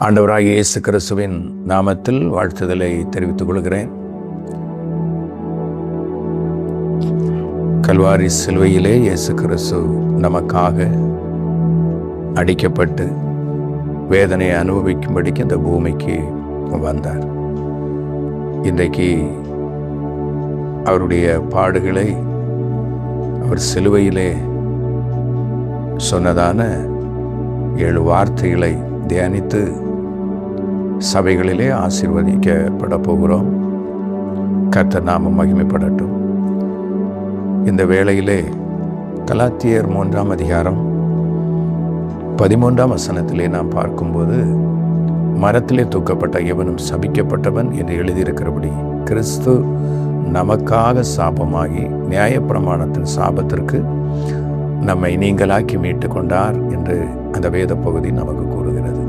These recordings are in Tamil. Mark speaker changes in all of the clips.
Speaker 1: ஆண்டவராகிய இயேசு கிறிஸ்துவின் நாமத்தில் வாழ்த்துதலை தெரிவித்துக் கொள்கிறேன். கல்வாரி சிலுவையிலே இயேசு கிறிஸ்து நமக்காக அடிக்கப்பட்டு வேதனையை அனுபவிக்கும்படிக்கு இந்த பூமிக்கு வந்தார். இன்றைக்கு அவருடைய பாடுகளை அவர் சிலுவையிலே சொன்னதான 7 வார்த்தைகளை தியானித்து சபைகளிலே ஆசீர்வதிக்கப்பட போகிறோம். கர்த்தர் நாமம் மகிமைப்படட்டும். இந்த வேளையிலே கலாத்தியர் 3ஆம் அதிகாரம் 13ஆம் வசனத்திலே நாம் பார்க்கும்போது, மரத்திலே தூக்கப்பட்ட எவனும் சபிக்கப்பட்டவன் என்று எழுதியிருக்கிறபடி கிறிஸ்து நமக்காக சாபமாகி நியாயப்பிரமாணத்தின் சாபத்திற்கு நம்மை நீங்களாக்கி மீட்டு கொண்டார் என்று அந்த வேத பகுதி நமக்கு கூறுகிறது.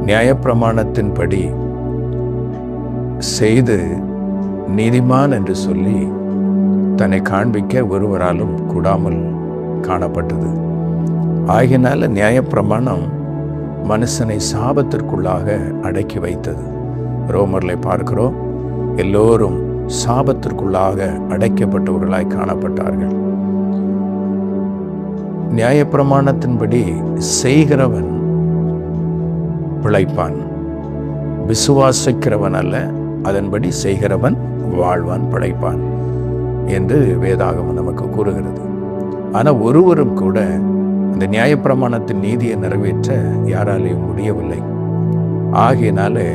Speaker 1: நியாயப்பிரமாணத்தின்படி செய்து நீதிமான் என்று சொல்லி தன்னை காண்பிக்க ஒருவராலும் கூடாமல் காணப்பட்டது. ஆகினால நியாயப்பிரமாணம் மனுஷனை சாபத்திற்குள்ளாக அடக்கி வைத்தது. ரோமர்களை பார்க்கிறோம், எல்லோரும் சாபத்திற்குள்ளாக அடைக்கப்பட்டவர்களாய் காணப்பட்டார்கள். நியாயப்பிரமாணத்தின்படி செய்கிறவன் பிழைப்பான், விசுவாசிக்கிறவன் அல்ல, அதன்படி செய்கிறவன் வாழ்வான், பிழைப்பான் என்று வேதாகமம் நமக்கு கூறுகிறது. ஆனால் ஒருவரும் கூட அந்த நியாயப்பிரமாணத்தின் நீதியை நிறைவேற்ற யாராலையும் முடியவில்லை. ஆகையினால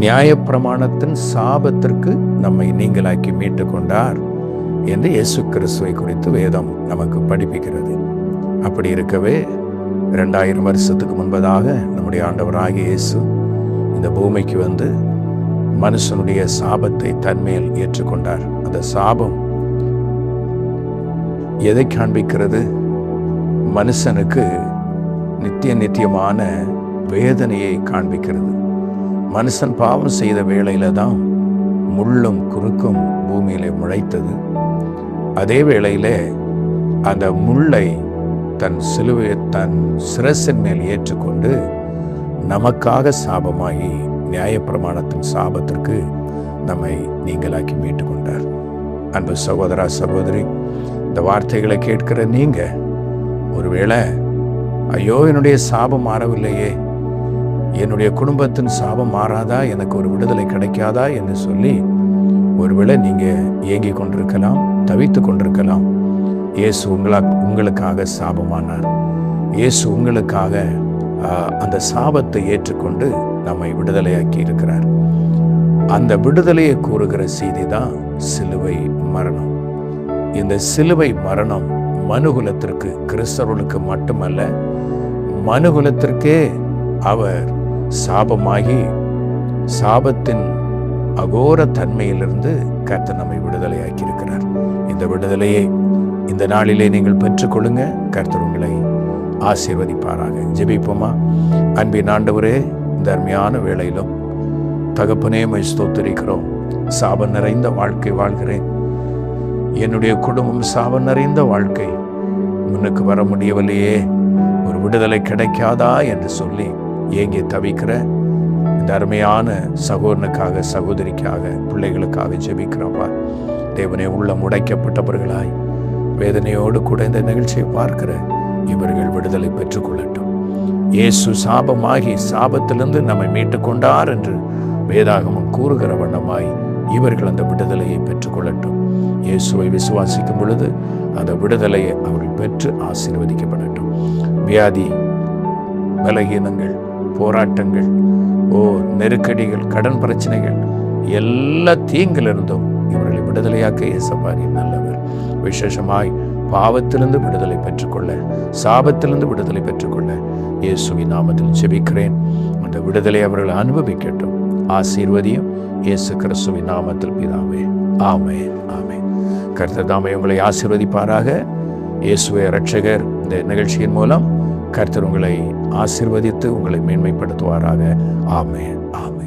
Speaker 1: நியாயப்பிரமாணத்தின் சாபத்திற்கு நம்மை நீங்களாக்கி மீட்டு கொண்டார் என்று இயேசு கிறிஸ்துவை குறித்து வேதம் நமக்கு படிப்பிக்கிறது. அப்படி இருக்கவே 2000 வருஷத்துக்கு முன்பதாக நம்முடைய ஆண்டவராகிய இயேசு இந்த பூமிக்கு வந்து மனுஷனுடைய சாபத்தை தன்மேல் ஏற்றுக்கொண்டார். அந்த சாபம் எதை காண்பிக்கிறது? மனுஷனுக்கு நித்தியமான வேதனையை காண்பிக்கிறது. மனுஷன் பாவம் செய்த வேளையில தான் முள்ளும் குறுக்கும் பூமியிலே முளைத்தது. அதே வேளையிலே அந்த முள்ளை தன் சிலுவையை தன் சிரசின் மேல் ஏற்றுக்கொண்டு நமக்காக சாபமாகி நியாயப்பிரமாணத்தின் சாபத்திற்கு நம்மை நீங்களாக்கி மீட்டு கொண்டார். அன்பு சகோதரா, சகோதரி, இந்த வார்த்தைகளை கேட்கிற நீங்க ஒருவேளை ஐயோ என்னுடைய சாபம் மாறவில்லையே, என்னுடைய குடும்பத்தின் சாபம் மாறாதா, எனக்கு ஒரு விடுதலை கிடைக்காதா என்று சொல்லி ஒருவேளை நீங்க ஏங்கி கொண்டிருக்கலாம், தவித்து கொண்டிருக்கலாம். இயேசு உங்களுக்காக சாபமானார். இயேசு உங்களுக்காக அந்த சாபத்தை ஏற்றுக்கொண்டு நம்மை விடுதலையாக்கி இருக்கிறார். அந்த விடுதலையை கூறுகிற செய்தி தான் சிலுவை மரணம். இந்த சிலுவை மரணம் மனுகுலத்திற்கு, கிறிஸ்தவர்களுக்கு மட்டுமல்ல, மனுகுலத்திற்கே அவர் சாபமாகி சாபத்தின் அகோர தன்மையிலிருந்து கர்த்தர் நம்மை விடுதலையாக்கி இருக்கிறார். இந்த விடுதலையை இந்த நாளிலே நீங்கள் பெற்றுக்கொள்ளுங்க. கர்த்தர் உங்களை ஆசீர்வதிப்பாராக. ஜெபிப்போமா? அன்பின் ஆண்டவரே, இந்த அருமையான வேளையிலும் தகப்பனே உம்மை ஸ்தோத்திரிக்கிறோம். சாபம் நிறைந்த வாழ்க்கை வாழ்கிறேன், என்னுடைய குடும்பம் சாபம் நிறைந்த வாழ்க்கை, முன்னுக்கு வர முடியவில்லையே, ஒரு விடுதலை கிடைக்காதா என்று சொல்லி ஏங்கி தவிக்கிற இந்த அருமையான சகோதரனுக்காக, சகோதரிக்காக, பிள்ளைகளுக்காக ஜெபிக்கிறோம்ப்பா. தேவனே, உள்ளம் உடைக்கப்பட்டவர்களாய் வேதனையோடு கூட இந்த நிகழ்ச்சியை பார்க்கிற இவர்கள் விடுதலை பெற்றுக்கொள்ளட்டும். இயேசு சாபமாகி சாபத்திலிருந்து நம்மை மீட்டு கொண்டார் என்று வேதாகமம் கூறுகிற வண்ணமாய் இவர்கள் அந்த விடுதலையை பெற்றுக்கொள்ளட்டும். இயேசுவை விசுவாசிக்கும் பொழுது அந்த விடுதலையை அவர்கள் பெற்று ஆசீர்வதிக்கப்படட்டும். வியாதி, பலகீனங்கள், போராட்டங்கள், நெருக்கடிகள், கடன் பிரச்சனைகள், எல்லா தீங்கிலிருந்தும் இவர்களை விடுதலையாக்க இயேசப்பா நீர் நல்லவர். விசேஷமாய் பாவத்திலிருந்து விடுதலை பெற்றுக்கொள்ள, சாபத்திலிருந்து விடுதலை பெற்றுக்கொள்ள இயேசுவின் நாமத்தில் ஜெபிக்கிறேன். அந்த விடுதலை அவர்கள் அனுபவிக்கட்டும். ஆசீர்வதியும் இயேசு கிறிஸ்துவின் நாமத்தில் பிதாவே, ஆமென், ஆமென். கர்த்தர் தாமே உங்களை ஆசீர்வதிப்பாராக. இயேசுவே இரட்சகர் இந்த நிகழ்ச்சியின் மூலம் கர்த்தர் உங்களை ஆசீர்வதித்து உங்களை மேன்மைப்படுத்துவாராக. ஆமென், ஆமென்.